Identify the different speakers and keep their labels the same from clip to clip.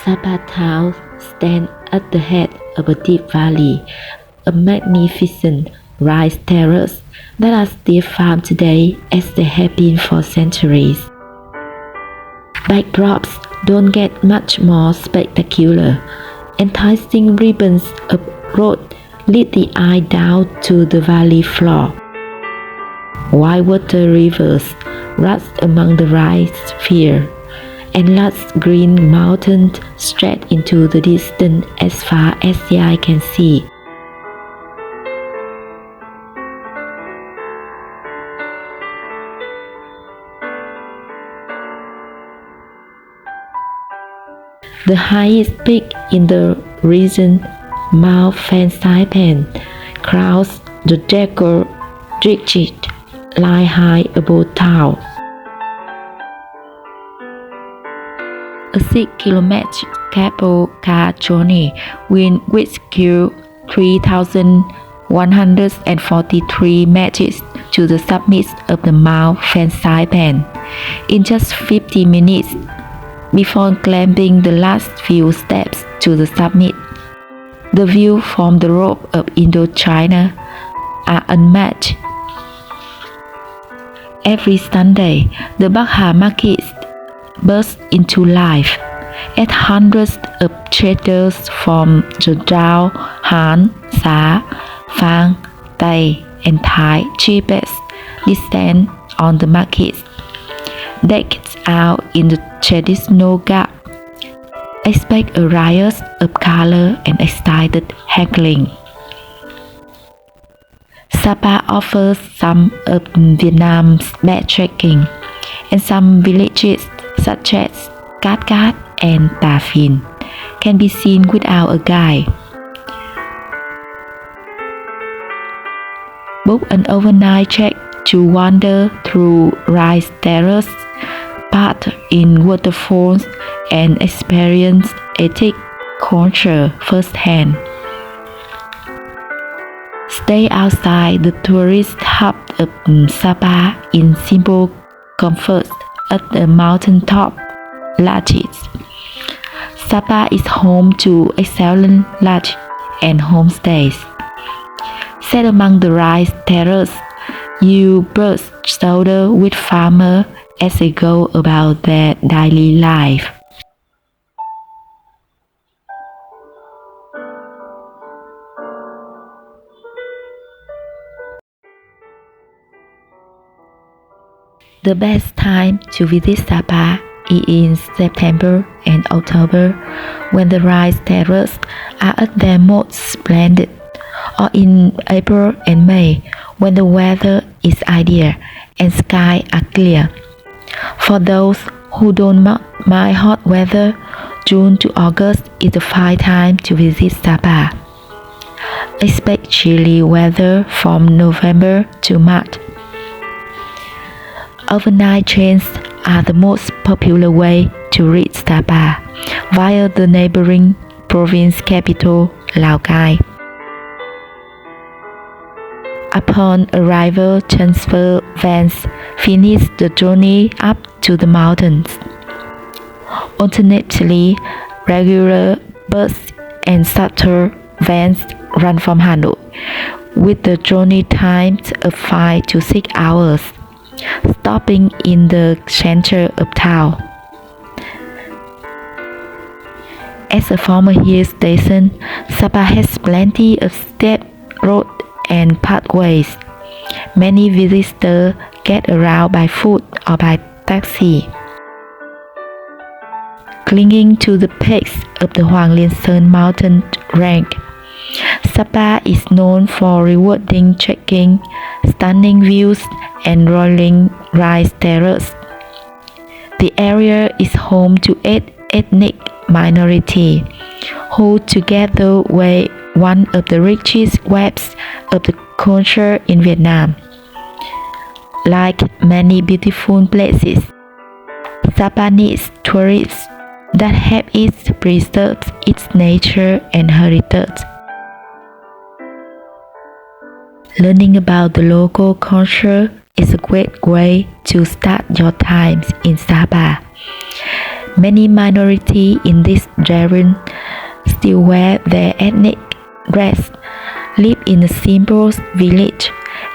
Speaker 1: Sapa town stands at the head of a deep valley, a magnificent rice terrace that are still farmed today as they have been for centuries. Backdrops don't get much more spectacular. Enticing ribbons of road lead the eye down to the valley floor. Whitewater rivers rush among the rice fields, and lush green mountains stretch into the distance as far as the eye can see. The highest peak in the region, Mount Saipan, crowns the Jaguar district, lie high above town. A 6-kilometer cable car journey which kills 3,143 meters to the summit of the Mount Saipan in just 50 minutes before climbing the last few steps to the summit. The view from the rope of Indochina are unmatched. Every Sunday, the Bakha markets burst into life, as hundreds of traders from the Dao, Han, Sa, Phang, Thai, and Thai tribes descend on the markets, decked out in the traditional garb. Expect a riot of color and excited haggling. Sapa offers some of Vietnam's backtracking, and some villages such as Cat Cat and Ta Phin can be seen without a guide. Book an overnight trek to wander through rice terrace, path in waterfalls, and experience ethnic culture firsthand. Stay outside the tourist hub of Sapa in simple comfort at the mountaintop lodges. Sapa is home to excellent lodge and homestays. Set among the rice terrace, you brush shoulders with farmers as they go about their daily life. The best time to visit Sapa is in September and October, when the rice terraces are at their most splendid, or in April and May, when the weather is ideal and skies are clear. For those who don't mind hot weather, June to August is a fine time to visit Sapa. Expect chilly weather from November to March. Overnight trains are the most popular way to reach Sapa via the neighboring province capital, Lào Cai. Upon arrival, transfer vans finish the journey up to the mountains. Alternatively, regular bus and charter vans run from Hanoi, with the journey times of 5 to 6 hours, stopping in the center of town. As a former hill station, Sapa has plenty of steep roads and pathways. Many visitors get around by foot or by taxi. Clinging to the peaks of the Hoàng Liên Sơn mountain range, Sapa is known for rewarding trekking, stunning views, and rolling rice terraces. The area is home to 8 ethnic minorities, who together weigh one of the richest webs of the culture in Vietnam. Like many beautiful places, Sapa needs tourists that help it preserve its nature and heritage. Learning about the local culture is a great way to start your times in Sapa. Many minorities in this region still wear their ethnic dress, live in a simple village,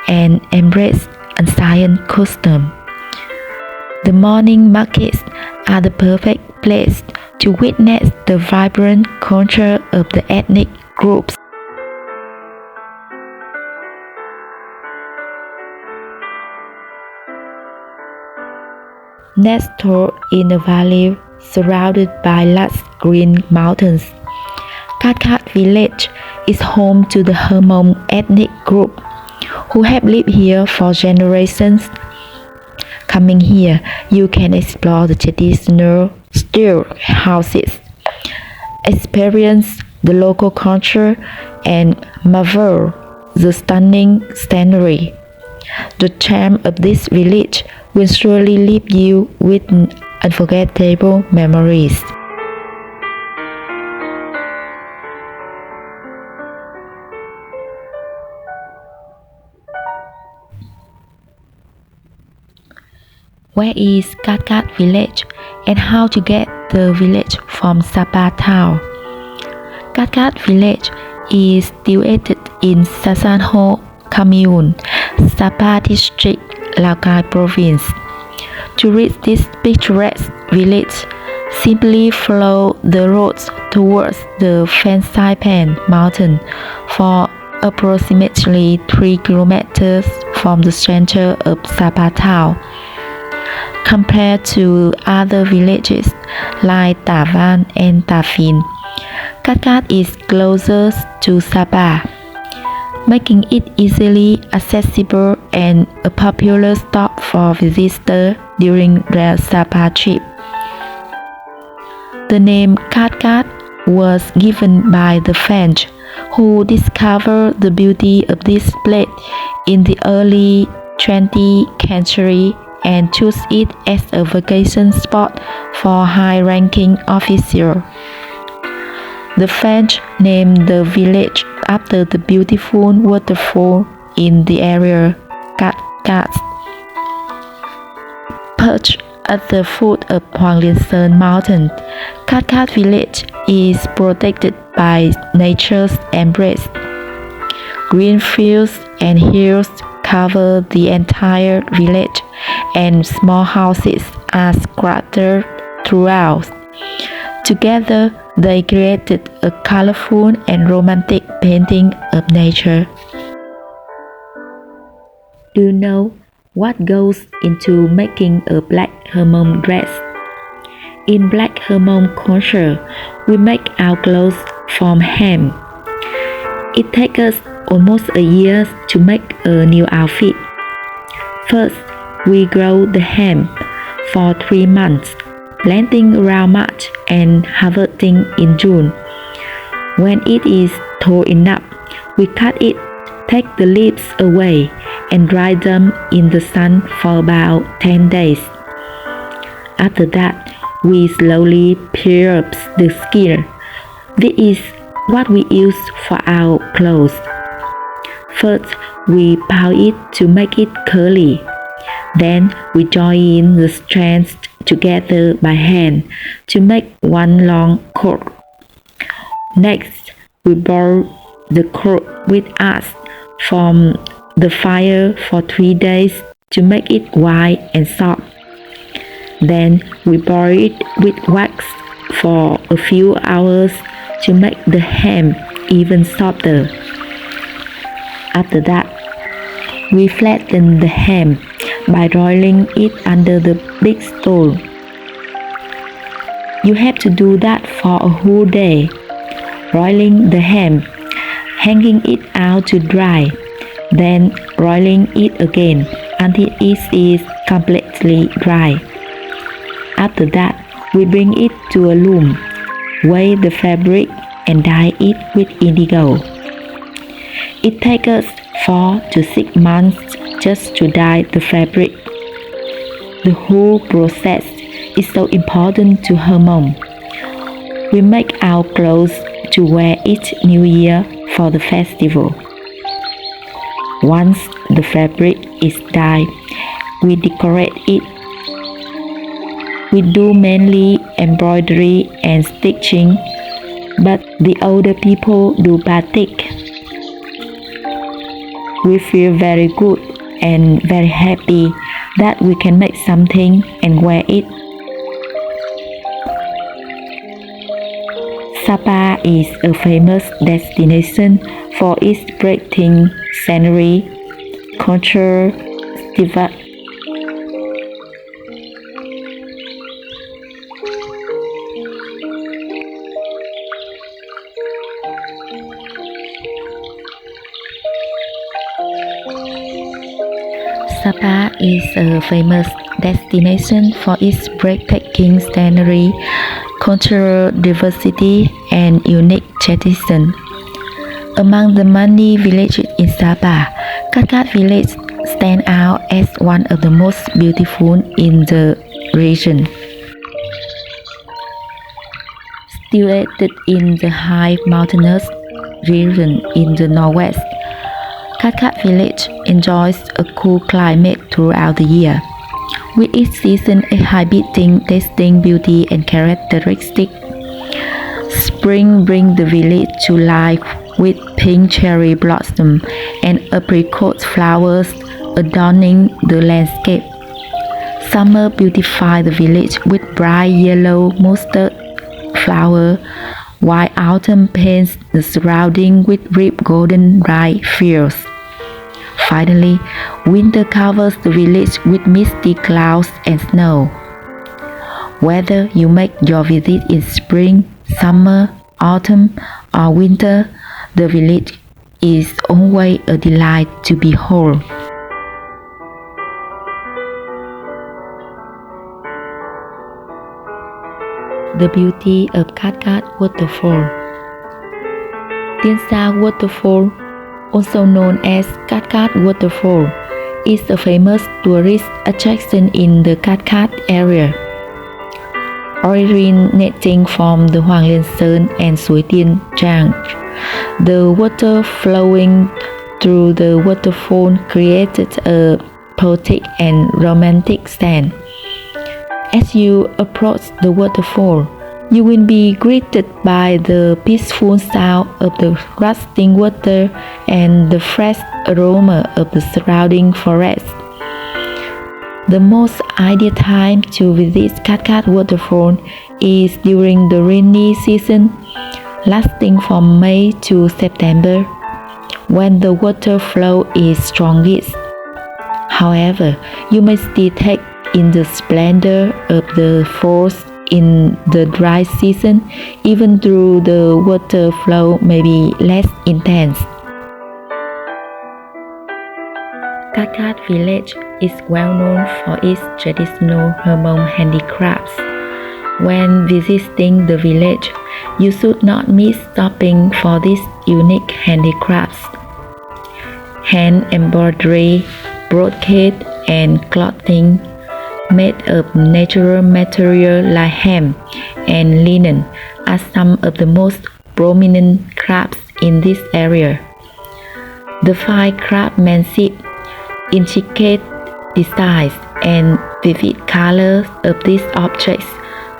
Speaker 1: and embrace ancient custom. The morning markets are the perfect place to witness the vibrant culture of the ethnic groups. Nestled in a valley surrounded by lush green mountains, Katkat village is home to the Hmong ethnic group, who have lived here for generations. Coming here, you can explore the traditional steel houses, experience the local culture, and marvel the stunning scenery. The charm of this village will surely leave you with unforgettable memories. Where is Katkat village and how to get the village from Sapa town? Katkat village is situated in Sasanho commune, Sapa district, Lào province. To reach this picturesque village, simply follow the roads towards the Fan mountain for approximately 3 kilometers from the center of Sapa town. Compared to other villages like Tà Văn and Tà Phìn, Katkat is closest to Sapa, making it easily accessible and a popular stop for visitors during their Sapa trip. The name Katkat was given by the French, who discovered the beauty of this place in the early 20th century and chose it as a vacation spot for high-ranking officials. The French named the village after the beautiful waterfall in the area, Katkat. Perched at the foot of Hoàng Liên Sơn mountain, Katkat village is protected by nature's embrace. Green fields and hills cover the entire village, and small houses are scattered throughout. Together, they created a colorful and romantic painting of nature. Do you know what goes into making a black Hmong dress? In black Hmong culture, we make our clothes from hemp. It takes us almost a year to make a new outfit. First, we grow the hemp for 3 months, planting around March and harvesting in June. When it is tall enough, we cut it, take the leaves away, and dry them in the sun for about 10 days. After that, we slowly peel up the skin. This is what we use for our clothes. First, we pound it to make it curly. Then we join the strands together by hand to make one long cord. Next, we boil the cord with ash from the fire for 3 days to make it white and soft. Then we boil it with wax for a few hours to make the hemp even softer. After that, we flatten the hemp by rolling it under the big stone. You have to do that for a whole day, rolling the hemp, hanging it out to dry, then rolling it again until it is completely dry. After that, we bring it to a loom, weigh the fabric, and dye it with indigo. It takes us 4 to 6 months just to dye the fabric. The whole process is so important to Hmong. We make our clothes to wear each new year for the festival. Once the fabric is dyed, we decorate it. We do mainly embroidery and stitching, but the older people do batik. We feel very good and very happy that we can make something and wear it. Sapa is a famous destination for its breathtaking scenery, culture, Sapa is a famous destination for its breathtaking scenery, cultural diversity, and unique tradition. Among the many villages in Sapa, Katkat village stands out as one of the most beautiful in the region. Situated in the high mountainous region in the northwest, Katkat village enjoys a cool climate throughout the year, with each season exhibiting distinct beauty and characteristics. Spring brings the village to life with pink cherry blossom and apricot flowers adorning the landscape. Summer beautifies the village with bright yellow mustard flower, while autumn paints the surrounding with rich golden rice fields. Finally, winter covers the village with misty clouds and snow. Whether you make your visit in spring, summer, autumn, or winter, the village is always a delight to behold. The beauty of Katkat Waterfall. Tiên Sa Waterfall, also known as Katkat Waterfall, is a famous tourist attraction in the Katkat area. Originating from the Hoàng Liên Sơn and Suối Tiên Trang, the water flowing through the waterfall created a poetic and romantic scene. As you approach the waterfall, you will be greeted by the peaceful sound of the rushing water and the fresh aroma of the surrounding forest. The most ideal time to visit Katkat Waterfall is during the rainy season, lasting from May to September, when the water flow is strongest. However, you may still take in the splendor of the falls in the dry season, even though the water flow may be less intense. Katkat village is well known for its traditional Hmong handicrafts. When visiting the village, you should not miss stopping for these unique handicrafts. Hand embroidery, brocade, and clothing made of natural material like hemp and linen are some of the most prominent crafts in this area. The fine craftsmanship, intricate designs, and vivid colors of these objects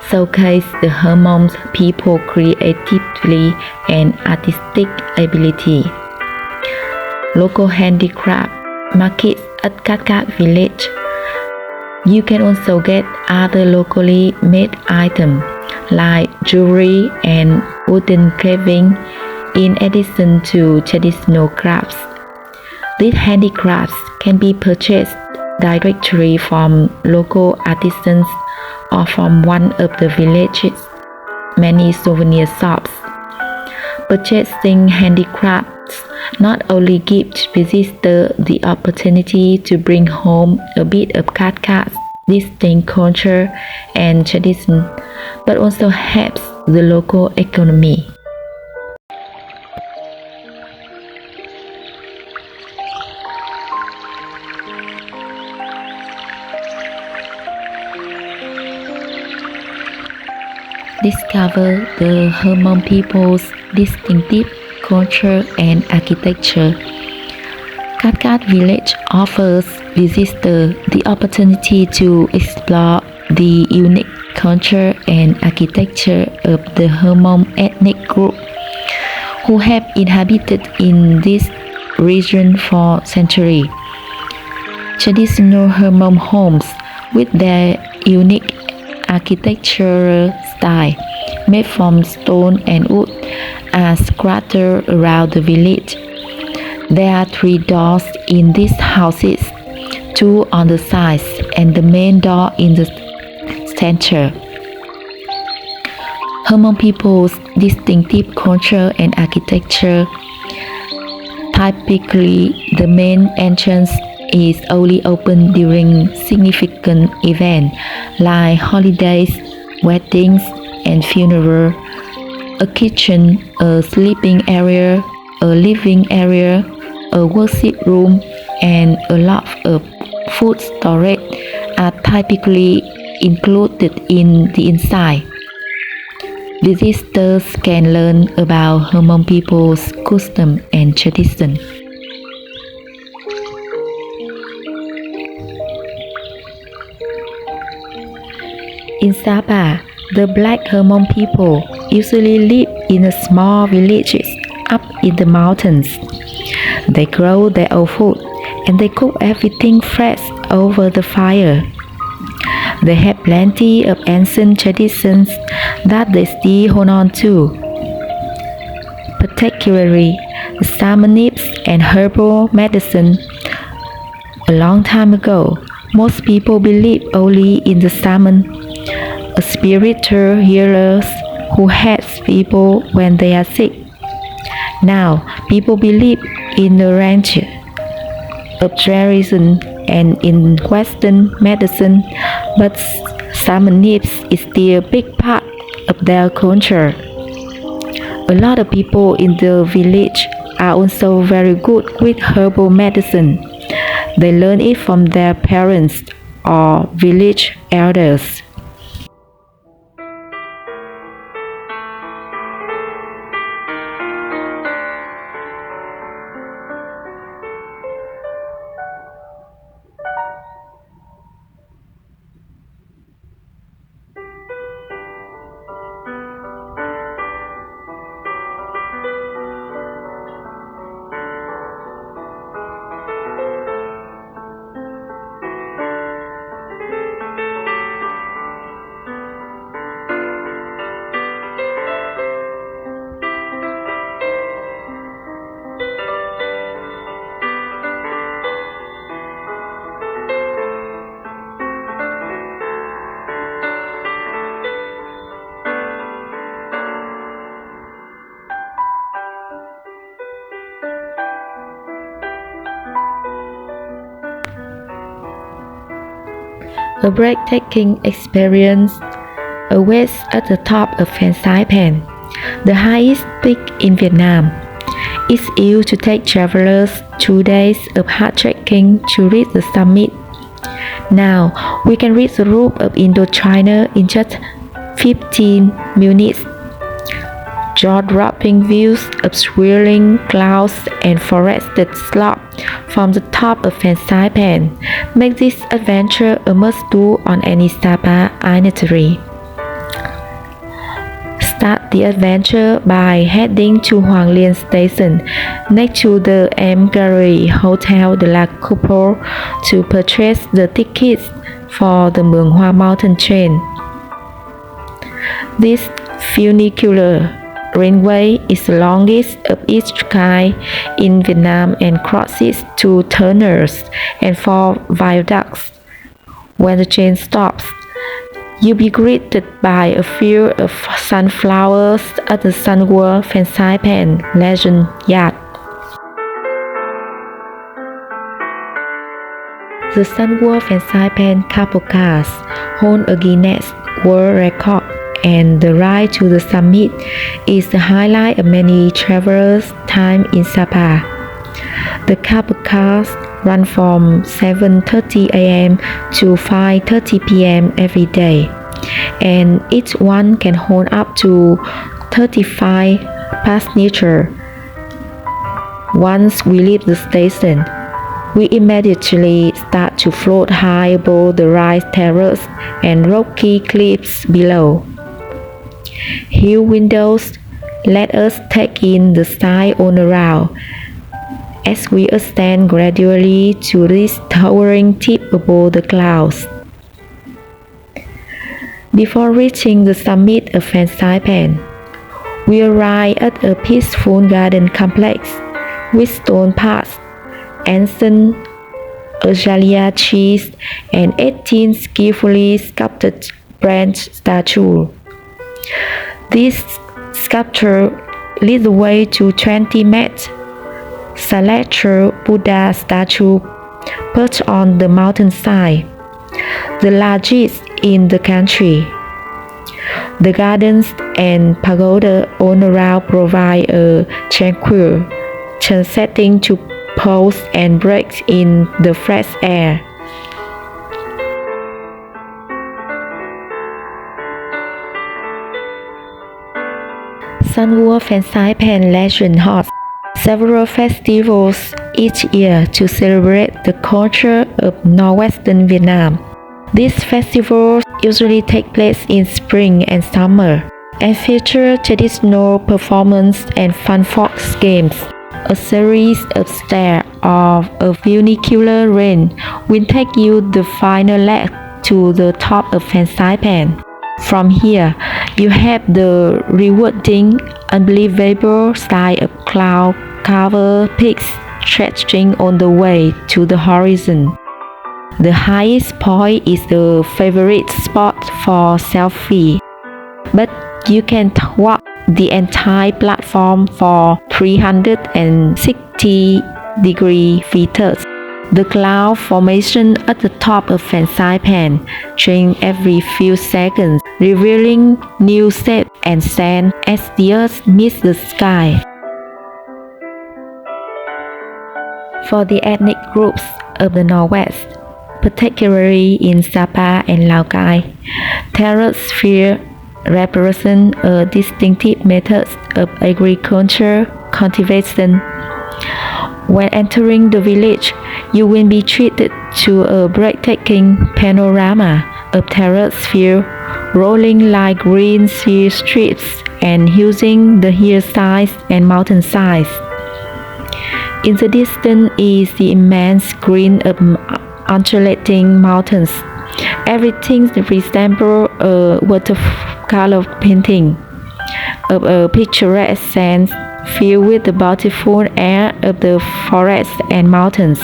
Speaker 1: showcase the Hmong people's creativity and artistic ability. Local handicraft markets at Katkat village. You can also get other locally made items like jewelry and wooden carving in addition to traditional crafts. These handicrafts can be purchased directly from local artisans or from one of the village's many souvenir shops. Purchasing handicrafts not only gives visitors the opportunity to bring home a bit of Katkat's distinct culture and tradition, but also helps the local economy. Discover the Hmong people's distinctive culture and architecture. Katkat village offers visitors the opportunity to explore the unique culture and architecture of the Hmong ethnic group, who have inhabited in this region for centuries. Traditional Hmong homes, with their unique architectural style, made from stone and wood, are scattered around the village. There are 3 doors in these houses, 2 on the sides and the main door in the center. Hmong people's distinctive culture and architecture. Typically, the main entrance is only open during significant events like holidays, weddings, and funerals. A kitchen, a sleeping area, a living area, a worship room, and a lot of food storage are typically included in the inside. Visitors can learn about Hmong people's custom and tradition. In Sapa, the Black Hmong people usually live in small villages up in the mountains. They grow their own food and they cook everything fresh over the fire. They have plenty of ancient traditions that they still hold on to, particularly shamanism and herbal medicine. A long time ago, most people believed only in the shaman, a spiritual healer who helps people when they are sick. Now, people believe in a range of tradition and in Western medicine, but shamanism is still a big part of their culture. A lot of people in the village are also very good with herbal medicine. They learn it from their parents or village elders. A breathtaking experience awaits at the top of Saipan, the highest peak in Vietnam. It's used to take travelers 2 days of hard trekking to reach the summit. Now, we can reach the roof of Indochina in just 15 minutes. Jaw-dropping views of swirling clouds and forested slopes from the top of Saipan make this adventure a must-do on any Sapa itinerary. Start the adventure by heading to Hoàng Liên Station next to the M Gallery Hotel de la Coupole to purchase the tickets for the Mường Hoa Mountain Train. This funicular railway is the longest of its kind in Vietnam and crosses 2 tunnels and 4 viaducts. When the train stops, you'll be greeted by a field of sunflowers at the Sun World Saipan Legend Yard. The Sun World Saipan Cable Cars hold a Guinness World Record, and the ride to the summit is the highlight of many travelers' time in Sapa. The cable cars run from 7:30 a.m. to 5:30 p.m. every day, and each one can hold up to 35 passengers. Once we leave the station, We immediately start to float high above the rice terrace and rocky cliffs below. Hill windows let us take in the sight all around as we ascend gradually to this towering tip above the clouds. Before reaching the summit of Saipan, we arrive at a peaceful garden complex with stone paths, ancient azalea trees, and 18 skillfully sculpted bronze statues. This sculpture leads the way to 20-meter Salatra Buddha statue perched on the mountainside, the largest in the country. The gardens and pagoda all around provide a tranquil setting to pause and breathe in the fresh air. Sun Wolf and Saipan legend hosts several festivals each year to celebrate the culture of northwestern Vietnam. These festivals usually take place in spring and summer and feature traditional performance and fun folk games. A series of stairs of a funicular range will take you the final leg to the top of Saipan. From here, you have the rewarding, unbelievable sight of cloud-covered peaks stretching all the way to the horizon. The highest point is the favorite spot for selfie, but you can walk the entire platform for 360 meters. The cloud formation at the top of Saipan change every few seconds, revealing new shapes and sand as the earth meets the sky. For the ethnic groups of the Northwest, particularly in Sapa and Lao Cai, terrace sphere represent a distinctive method of agriculture cultivation. When entering the village, you will be treated to a breathtaking panorama of terrace fields rolling like green sea strips and hugging the hillsides and mountainsides. In the distance is the immense green of undulating mountains. Everything resembles a watercolor painting of a picturesque scene filled with the beautiful air of the forest and mountains.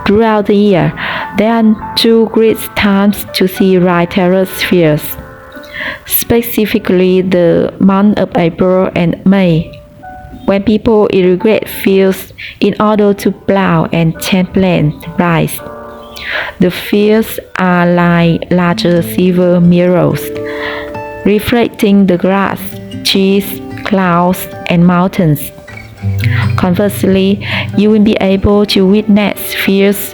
Speaker 1: Throughout the year, there are two great times to see rice terrace spheres, specifically the month of April and May, when people irrigate fields in order to plow and transplant rice. The fields are like larger silver mirrors, reflecting the grass, trees, clouds, and mountains. Conversely, you will be able to witness fields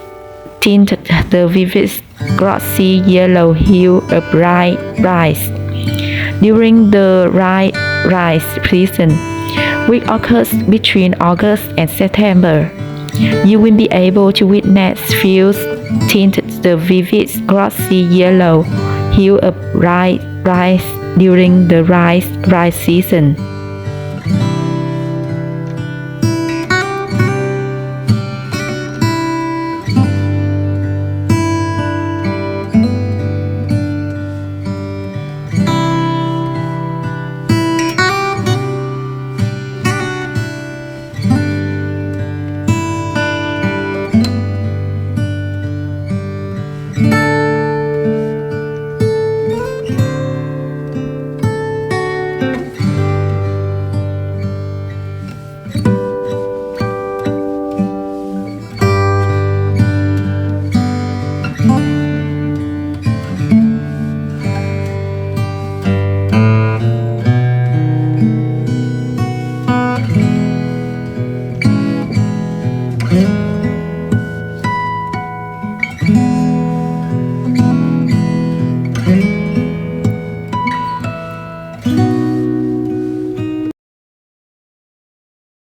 Speaker 1: tinted the vivid glossy yellow hue of rice during the rice season, which occurs between August and September. You will be able to witness fields tinted the vivid glossy yellow hue of rice during the rice season.